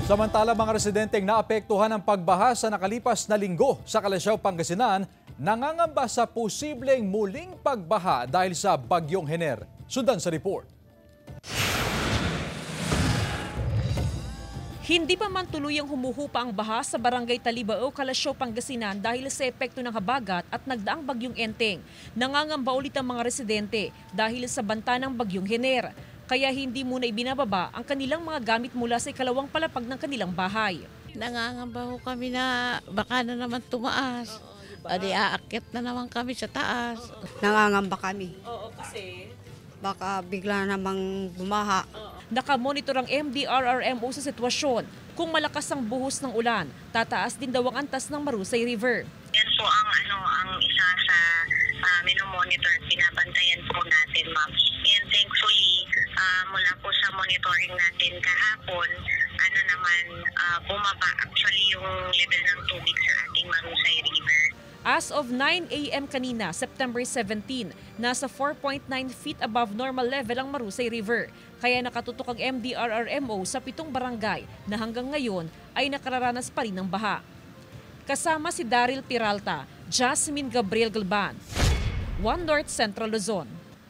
Samantala, mga residenteng naapektuhan ng pagbaha sa nakalipas na linggo sa Calasiao, Pangasinan, nangangamba sa posibleng muling pagbaha dahil sa bagyong Hener. Sundan sa report. Hindi pa man tuluyang humuhupa ang baha sa barangay Talibao, Calasiao, Pangasinan dahil sa epekto ng habagat at nagdaang bagyong Enteng. Nangangamba ulit ang mga residente dahil sa banta ng bagyong Hener. Kaya hindi muna ibinababa ang kanilang mga gamit mula sa ikalawang palapag ng kanilang bahay. Nangangamba ho kami na baka na naman tumaas. Adi aakyat na naman kami sa taas. Nangangamba kami. Oo, kasi Baka bigla namang bumaha. nakamonitor ang MDRRMO sa sitwasyon. Kung malakas ang buhos ng ulan, tataas din daw ang antas ng Marusay River. Yan po ang isa sa minomonitor at binabantayan po natin, ma'am. And thankfully, mula po sa monitoring natin kahapon, bumaba actually yung level ng tubig sa ating Marusay River. As of 9 a.m. kanina, September 17, nasa 4.9 feet above normal level ang Marusay River. Kaya nakatutok ang MDRRMO sa 7 barangay na hanggang ngayon ay nakararanas pa rin ng baha. Kasama si Daryl Peralta, Jasmine Gabriel Galban, One North Central Luzon.